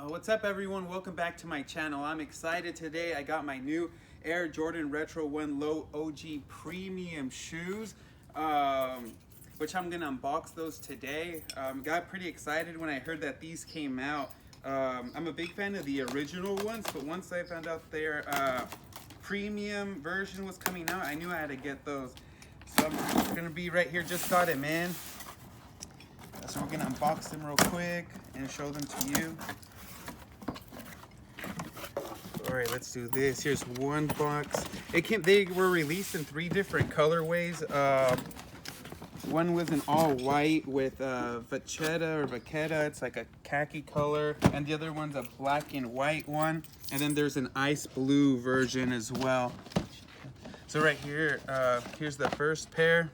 What's up everyone, welcome back to my channel. I'm excited today. I got my new Air Jordan Retro 1 Low OG Premium shoes, which I'm gonna unbox those today. Got pretty excited when I heard that these came out. I'm a big fan of the original ones, but once I found out their premium version was coming out, I knew I had to get those. So I'm gonna be right here, just got them in. So we're gonna unbox them real quick and show them to you. All right, let's do this. Here's one box. They were released in 3 different colorways. One was an all white with vachetta. It's like a khaki color, and the other one's a black and white one. And then there's an ice blue version as well. So right here, here's the first pair.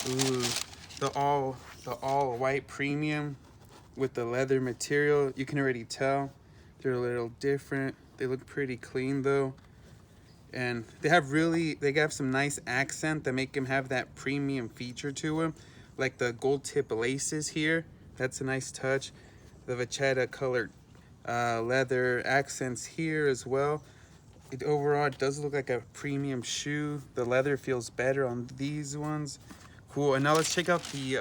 Ooh, the all white premium with the leather material. You can already tell they're a little different. They look pretty clean though, and they have some nice accent that make them have that premium feature to them, like the gold tip laces here. That's a nice touch. The vachetta colored leather accents here as well. Overall, it does look like a premium shoe. The leather feels better on these ones. Cool. And now let's check out the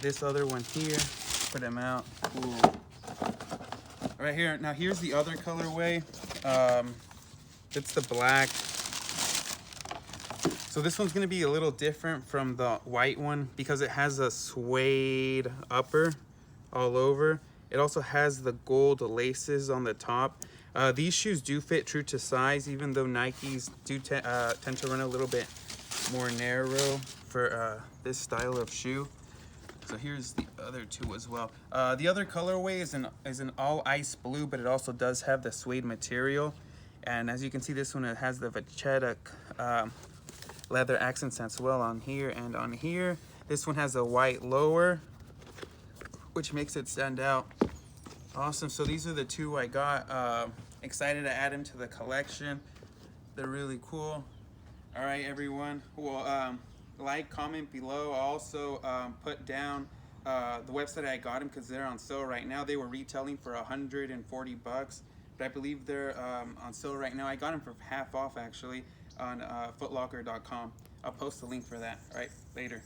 this other one here. Put them out. Cool. Right here. Now here's the other colorway. It's the black. So this one's gonna be a little different from the white one because it has a suede upper all over. It also has the gold laces on the top. These shoes do fit true to size, even though Nikes do tend to run a little bit more narrow for this style of shoe. So here's the other two as well. The other colorway is an all ice blue, but it also does have the suede material. And as you can see, this one, it has the vachetta leather accents as well on here and on here. This one has a white lower, which makes it stand out. Awesome. So these are the two I got. Excited to add them to the collection. They're really cool. All right, everyone. Well, like, comment below. I'll also put down the website I got them because they're on sale right now. They were retailing for $140, but I believe they're on sale right now. I got them for half off actually on footlocker.com. I'll post the link for that. All right, later.